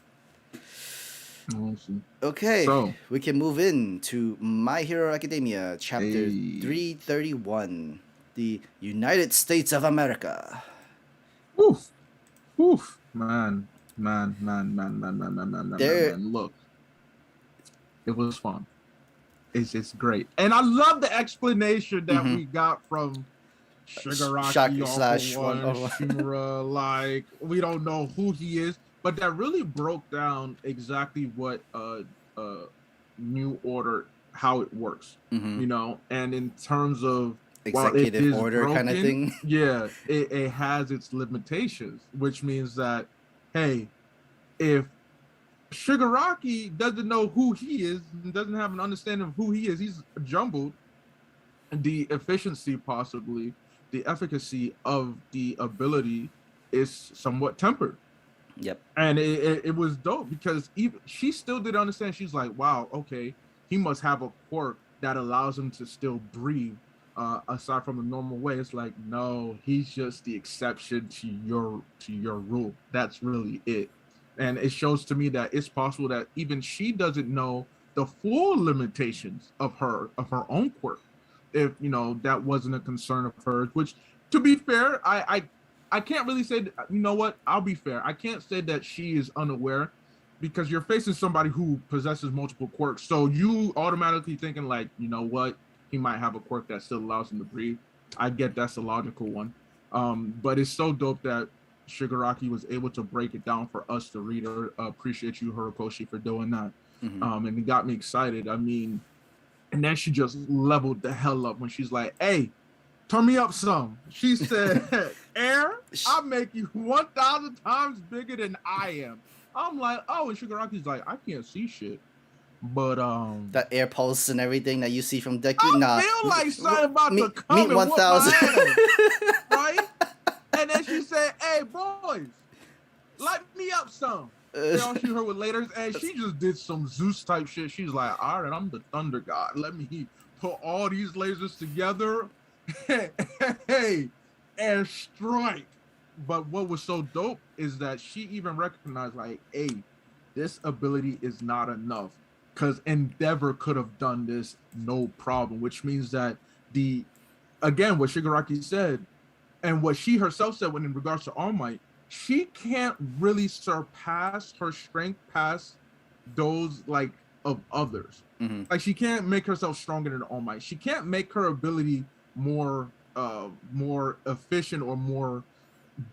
Awesome. Okay, so we can move in to My Hero Academia, chapter 331, the United States of America. Oof. Man. Look, it was fun. It's great, and I love the explanation that we got from Shigaraki Shimura. Like, we don't know who he is, but that really broke down exactly what New Order, how it works. And in terms of executive order broken, kind of thing. Yeah, it has its limitations, which means that, hey, if Shigaraki doesn't know who he is and doesn't have an understanding of who he is, he's jumbled. The efficiency, possibly, the efficacy of the ability is somewhat tempered. Yep. And it was dope because even she still didn't understand. She's like, wow, okay, he must have a quirk that allows him to still breathe. Aside from the normal way, it's like, no, he's just the exception to your rule. That's really it. And it shows to me that it's possible that even she doesn't know the full limitations of her own quirk. If that wasn't a concern of hers, which, to be fair, I can't really say that, you know what, I'll be fair. I can't say that she is unaware, because you're facing somebody who possesses multiple quirks. So you automatically thinking like, you know what, he might have a quirk that still allows him to breathe. I get that's a logical one. But it's so dope that Shigaraki was able to break it down for us to read. Appreciate you, Horikoshi, for doing that. And it got me excited. I mean, and then she just leveled the hell up when she's like, "Hey, turn me up some." She said, "Air, I'll make you 1,000 times bigger than I am." I'm like, oh, and Shigaraki's like, "I can't see shit." But that air pulse and everything that you see from Deku. I feel like something about to come and 1,000. Right? And then she said, "Hey, boys, light me up some." They all shoot her with lasers, and she just did some Zeus type shit. She's like, "All right, I'm the thunder god. Let me put all these lasers together, hey, and strike." But what was so dope is that she even recognized, like, "Hey, this ability is not enough, because Endeavor could have done this no problem." Which means that again, what Shigaraki said, and what she herself said when in regards to All Might, she can't really surpass her strength past those like of others. Like, she can't make herself stronger than All Might. She can't make her ability more efficient or more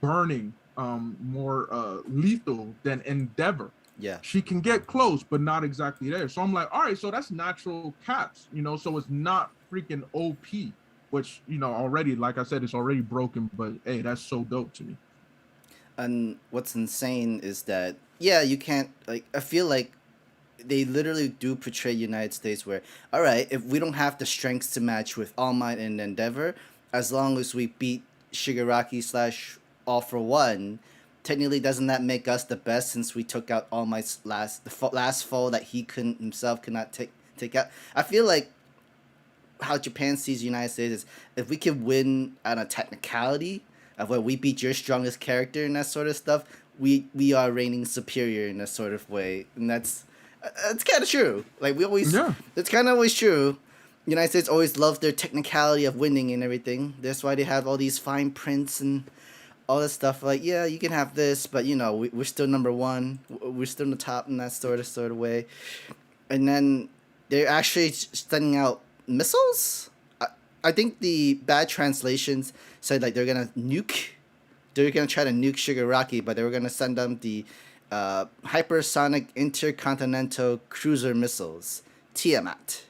burning, more lethal than Endeavor. Yeah, she can get close, but not exactly there. So I'm like, all right, so that's natural caps, so it's not freaking OP, which, already, like I said, it's already broken, but hey, that's so dope to me. And what's insane is that, yeah, you can't, like, I feel like they literally do portray United States where, all right, if we don't have the strengths to match with All Might and Endeavor, as long as we beat Shigaraki / All For One, technically doesn't that make us the best since we took out All Might's last foe that he could not take out? I feel like how Japan sees the United States is, if we can win on a technicality of where we beat your strongest character and that sort of stuff, we are reigning superior in a sort of way, and that's kind of true. Like, it's kind of always true. United States always loves their technicality of winning and everything. That's why they have all these fine prints and all this stuff. Like, yeah, you can have this, but we're still number one. We're still in the top in that sort of way. And then they're actually sending out missiles. I think the bad translations said like they're gonna try to nuke Shigaraki, but they were gonna send them the hypersonic intercontinental cruiser missiles, Tiamat.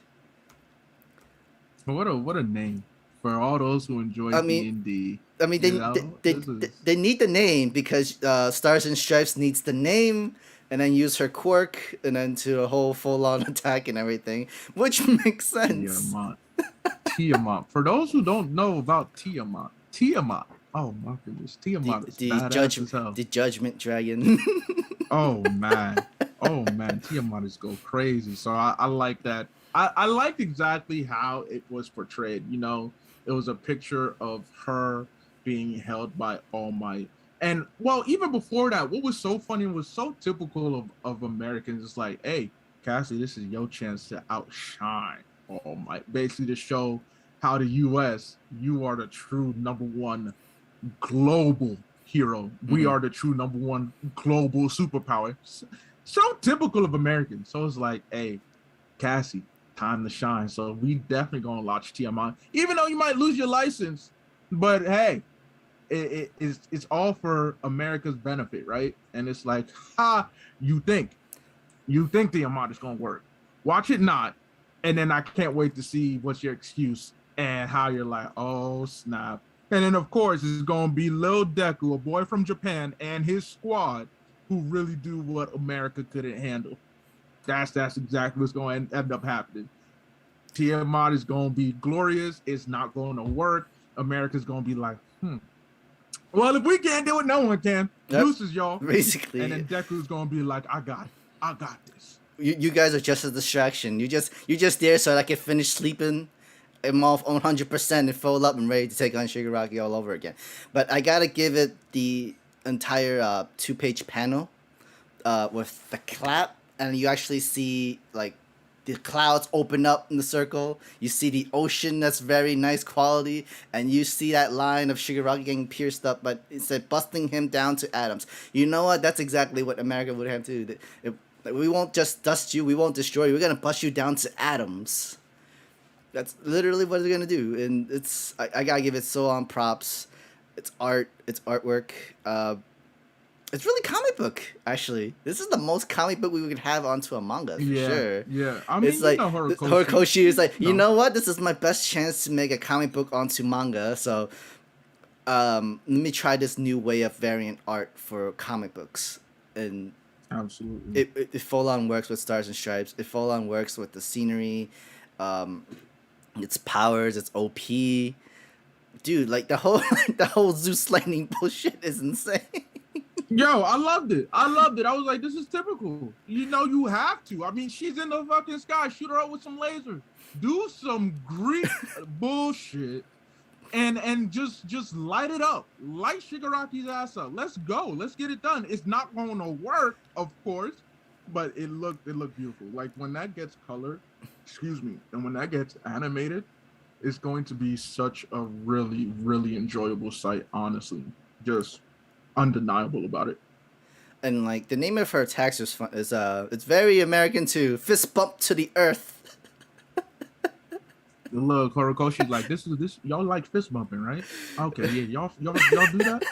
What a name for all those who enjoy D&D. I mean, they need the name because Stars and Stripes needs the name, and then use her quirk, and then to a whole full-on attack and everything, which makes sense. Tiamat. For those who don't know about Tiamat. Oh my goodness, Tiamat is badass as hell. The Judgment Dragon. Oh man, Tiamat is go crazy. So I like that. I liked exactly how it was portrayed. It was a picture of her being held by All Might. And well, even before that, what was so funny and was so typical of Americans is like, "Hey, Cassie, this is your chance to outshine All Might." Basically to show how the US, you are the true number one global hero. We are the true number one global superpower. So typical of Americans. So it's like, hey, Cassie, time to shine. So we definitely gonna launch Tiamat, even though you might lose your license. But hey, it's all for America's benefit, right? And it's like, you think Tiamat is gonna work. Watch it not. And then I can't wait to see what's your excuse and how you're like, oh snap. And then of course it's gonna be Lil Deku, a boy from Japan, and his squad who really do what America couldn't handle. That's exactly what's going to end up happening. Tiamat is going to be glorious. It's not going to work. America's going to be like, well, if we can't do it, no one can. Deuces, y'all. Basically. And then Deku's going to be like, I got this. You guys are just a distraction. You just there so I can finish sleeping. I'm off 100% and fold up and ready to take on Shigaraki all over again. But I gotta give it the entire 2-page panel with the clap, and you actually see like the clouds open up in the circle. You see the ocean that's very nice quality, and you see that line of Shigaraki getting pierced up, but instead busting him down to atoms. You know what? That's exactly what America would have to do. We won't just dust you. We won't destroy you. We're gonna bust you down to atoms. That's literally what they're gonna do, and I gotta give it so on props. It's art. It's artwork. It's really comic book, actually. This is the most comic book we could have onto a manga for sure. Yeah, I mean, it's like Horikoshi is like, you know what? This is my best chance to make a comic book onto manga. So, let me try this new way of variant art for comic books, and absolutely, it full on works with Stars and Stripes. It full on works with the scenery, its powers, its OP. Dude, like the whole Zeus lightning bullshit is insane. Yo, I loved it. I was like, this is typical. You know, you have to. I mean, she's in the fucking sky. Shoot her up with some lasers. Do some Greek bullshit, and just light it up. Light Shigaraki's ass up. Let's go. Let's get it done. It's not going to work, of course, but it looked beautiful. Like when that gets colored, and when that gets animated, it's going to be such a really, really enjoyable sight. Honestly, just undeniable about it. And like the name of her attacks is fun. It's very American too. Fist bump to the earth. Look, Horikoshi's like, this y'all like fist bumping, right? Okay, yeah, y'all do that.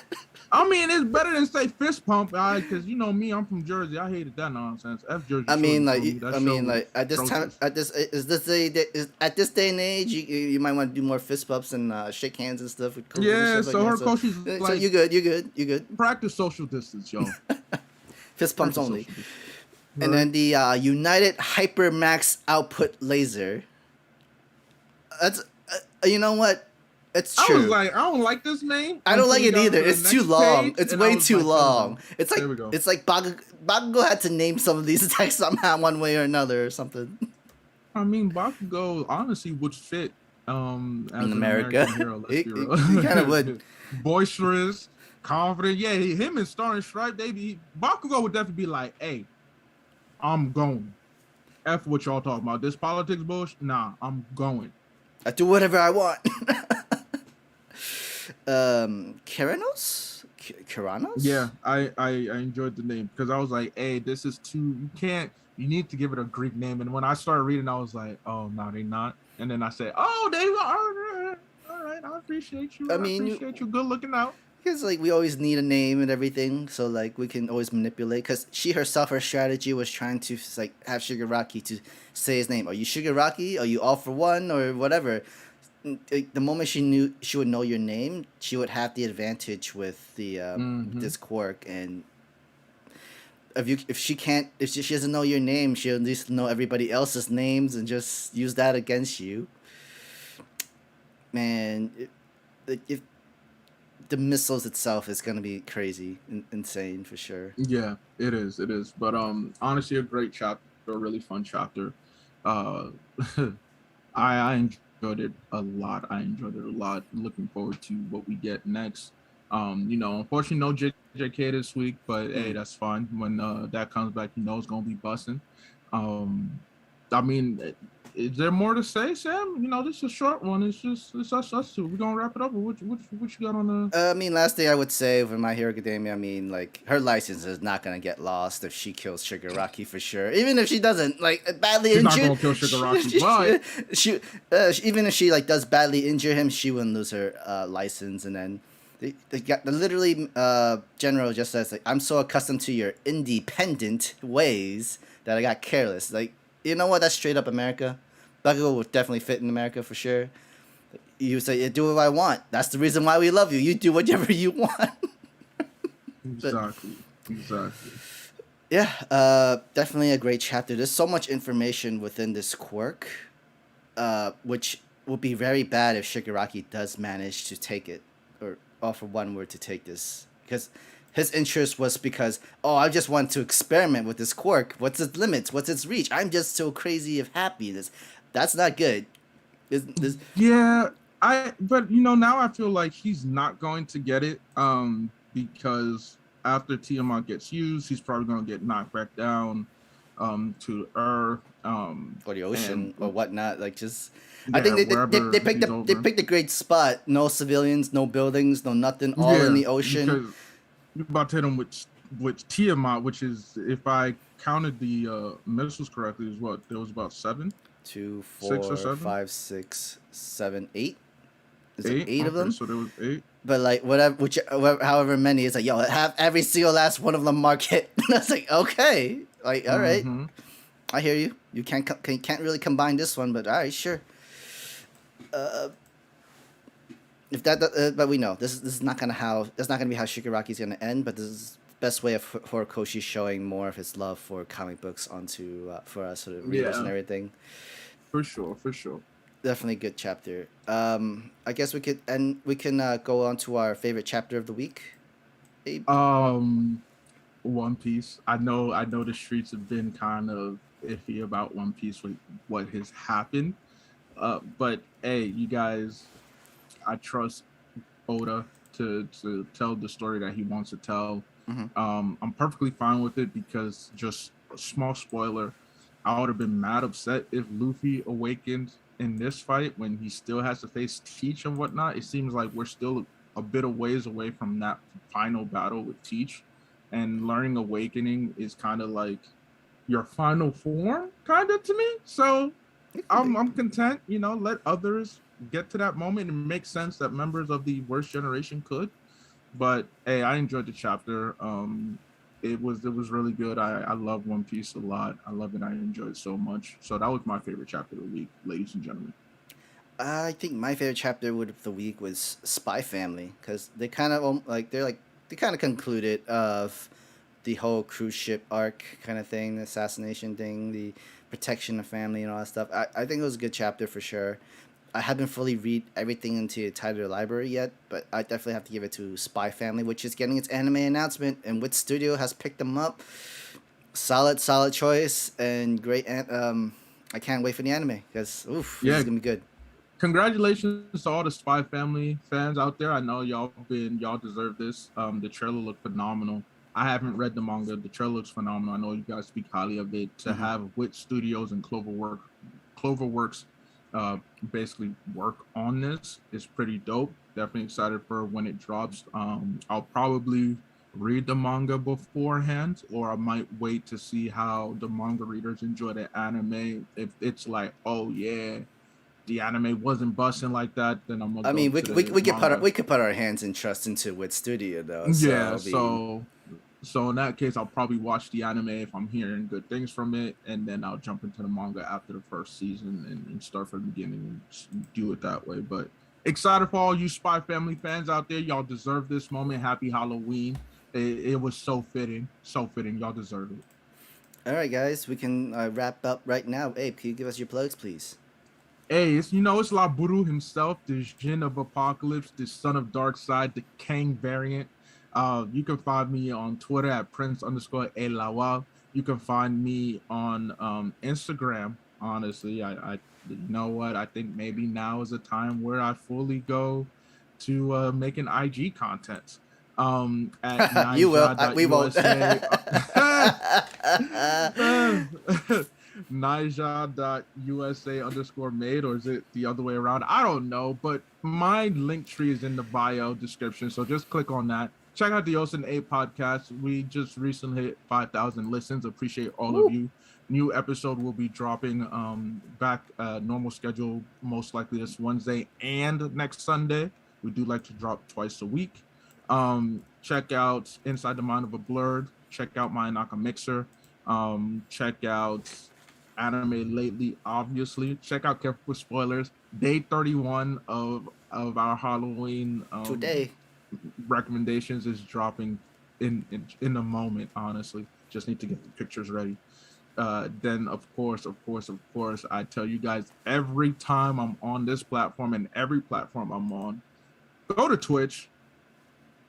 I mean, it's better than say fist pump, because you know me, I'm from Jersey. I hated that nonsense. F Jersey. I mean, at this time, at this day and age, you might want to do more fist bumps and shake hands and stuff. With yeah, and so Horikoshi's like, so you good. Practice social distance, yo. Fist pumps only. And then the United Hyper Max Output Laser. That's you know what? It's true. I was like, I don't like this name. I don't like it either. It's too long. It's way too long. It's like Bakugo had to name some of these attacks somehow, one way or another, or something. I mean, Bakugo honestly would fit as in an America. American hero. He kind of would. Boisterous, confident. Yeah, him and Star and Stripe. Bakugo would definitely be like, "Hey, I'm going. F what y'all talking about. This politics bullshit. Nah, I'm going. I do whatever I want." Keranos? Yeah, I enjoyed the name because I was like, hey, this is too, you need to give it a Greek name. And when I started reading, I was like, oh, no, they not. And then I said, oh, they are. All right, I appreciate you. I appreciate you. Good looking out. Because like we always need a name and everything, so like we can always manipulate. Because she herself, her strategy was trying to like have Shigaraki to say his name. Are you Shigaraki? Are you All for One or whatever? The moment she knew she would know your name, she would have the advantage with the this quirk. And if she doesn't know your name, she'll at least know everybody else's names and just use that against you. Man, if the missiles itself is gonna be crazy, insane for sure. Yeah, it is. But honestly, a great chapter, a really fun chapter. I enjoyed it a lot. Looking forward to what we get next. Unfortunately, no JJK this week, but hey, that's fine. When that comes back, it's gonna be busting. I mean, is there more to say, Sam? This is a short one. It's us two. We're gonna wrap it up. What you got on the? I mean, last thing I would say for My Hero Academia, I mean, like her license is not gonna get lost if she kills Shigaraki for sure. Even if she doesn't, like badly injured. She's not gonna kill Shigaraki, but she even if she like does badly injure him, she wouldn't lose her license. And then they got literally General just says like, I'm so accustomed to your independent ways that I got careless. Like, you know what? That's straight up America. Bakugo would definitely fit in America for sure. You say, do what I want. That's the reason why we love you. You do whatever you want. Exactly. Yeah, definitely a great chapter. There's so much information within this quirk, which would be very bad if Shigaraki does manage to take it, or All for One were to take this. Because his interest was because, I just want to experiment with this quirk. What's its limits? What's its reach? I'm just so crazy of happiness. That's not good. Yeah, but now I feel like he's not going to get it because after Tiamat gets used, he's probably going to get knocked back down to Earth or the ocean or whatnot. Like just, I think they picked a great spot. No civilians, no buildings, no nothing. All in the ocean. Because you're about to hit him with Tiamat, which is, if I counted the missiles correctly, is what, there was about 7. 2, 4, 5, 6, 7, 8. Is it 8 of them? So there was 8. But like however many, it's like, yo, have every single last one of them mark it. And I was like, okay, like, all right, I hear you. You can't really combine this one, but all right, sure. If that, but we know this is not gonna be how Shigaraki's gonna end. But this is the best way of Horikoshi showing more of his love for comic books onto for us sort of readers and everything. For sure. Definitely a good chapter. I guess we can go on to our favorite chapter of the week. Abe? One Piece. I know the streets have been kind of iffy about One Piece with what has happened. But hey, you guys, I trust Oda to tell the story that he wants to tell. I'm perfectly fine with it because, just a small spoiler, I would have been mad upset if Luffy awakened in this fight when he still has to face Teach and whatnot. It seems like we're still a bit of ways away from that final battle with Teach, and learning Awakening is kind of like your final form, kind of, to me. So I'm content, let others get to that moment. It makes sense that members of the worst generation could, but hey, I enjoyed the chapter. It was really good. I love One Piece a lot. I love it. I enjoyed it so much. So that was my favorite chapter of the week, ladies and gentlemen. I think my favorite chapter of the week was Spy Family, because they kind of concluded of the whole cruise ship arc kind of thing, the assassination thing, the protection of family and all that stuff. I think it was a good chapter for sure. I haven't fully read everything into Title Library yet, but I definitely have to give it to Spy Family, which is getting its anime announcement, and Wit Studio has picked them up. Solid choice, and great. I can't wait for the anime, because this is gonna be good. Congratulations to all the Spy Family fans out there. I know y'all deserve this. The trailer looked phenomenal. I haven't read the manga. The trailer looks phenomenal. I know you guys speak highly of it. To have Wit Studios and Cloverworks basically work on this is pretty dope. Definitely excited for when it drops. I'll probably read the manga beforehand, or I might wait to see how the manga readers enjoy the anime. If it's like, oh yeah, the anime wasn't busting like that, then I'm gonna we could put our hands and trust into Wit Studio though. So in that case, I'll probably watch the anime if I'm hearing good things from it, and then I'll jump into the manga after the first season and start from the beginning and do it that way. But excited for all you Spy Family fans out there. Y'all deserve this moment. Happy Halloween. It was so fitting. Y'all deserve it. All right, guys, we can wrap up right now. Abe, can you give us your plugs, please? Hey, it's Laburu himself, the Jin of Apocalypse, the son of Darkseid, the Kang variant. You can find me on Twitter at Prince_ALawal. You can find me on Instagram. Honestly, I you know what? I think maybe now is a time where I fully go to making IG content. At you will. We won't. Naija.usa_made, or is it the other way around? I don't know, but my link tree is in the bio description, so just click on that. Check out the Shonen 8 podcast. We just recently hit 5,000 listens. Appreciate all of you. New episode will be dropping back normal schedule, most likely this Wednesday and next Sunday. We do like to drop twice a week. Check out Inside the Mind of a Blurred. Check out MemoryNK Mixer. Check out Anime Lately, obviously. Check out Careful with Spoilers. Day 31 of our Halloween today recommendations is dropping in a moment. Honestly, just need to get the pictures ready. Then of course, I tell you guys every time I'm on this platform and every platform I'm on, go to Twitch.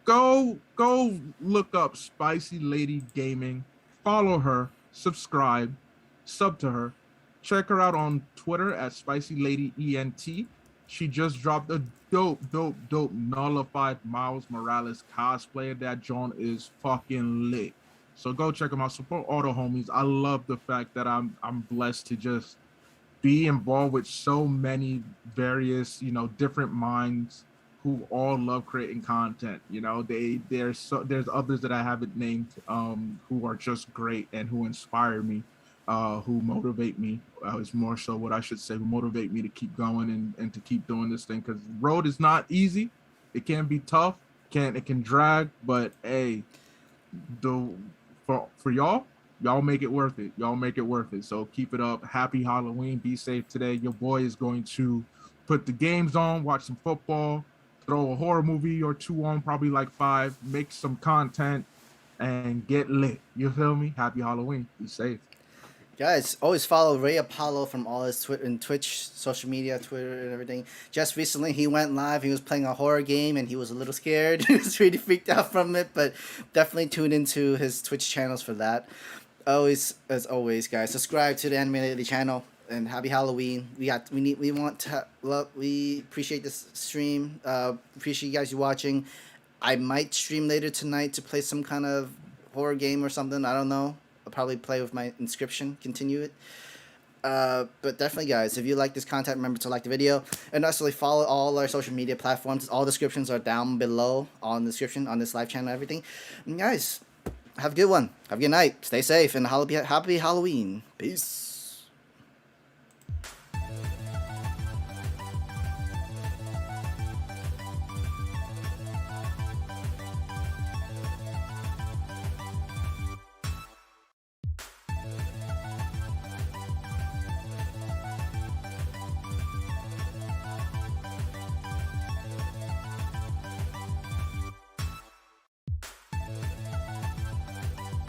Go look up Spicy Lady Gaming. Follow her, subscribe, sub to her. Check her out on Twitter at Spicy Lady ENT. She just dropped a dope nullified Miles Morales cosplay. That joint is fucking lit. So go check them out. Support all the homies. I love the fact that I'm blessed to just be involved with so many various, different minds who all love creating content. There's others that I haven't named who are just great and who inspire me. who motivate me. It's more so what I should say, who motivate me to keep going and to keep doing this thing, because road is not easy. It can be tough. It can drag, but hey, for y'all make it worth it. Y'all make it worth it. So keep it up. Happy Halloween. Be safe today. Your boy is going to put the games on, watch some football, throw a horror movie or two on, probably like 5, make some content, and get lit. You feel me? Happy Halloween. Be safe. Guys, always follow RayApollo from all his Twitter and Twitch, social media, Twitter, and everything. Just recently, he went live. He was playing a horror game, and he was a little scared. He was really freaked out from it, but definitely tune into his Twitch channels for that. Always, as always, guys, subscribe to the Animated channel. And happy Halloween. We appreciate this stream. Appreciate you guys watching. I might stream later tonight to play some kind of horror game or something. I don't know. I'll probably play with my inscription, continue it. But definitely, guys, if you like this content, remember to like the video. And also follow all our social media platforms. All descriptions are down below on the description on this live channel and everything. And guys, have a good one. Have a good night. Stay safe and happy Halloween. Peace.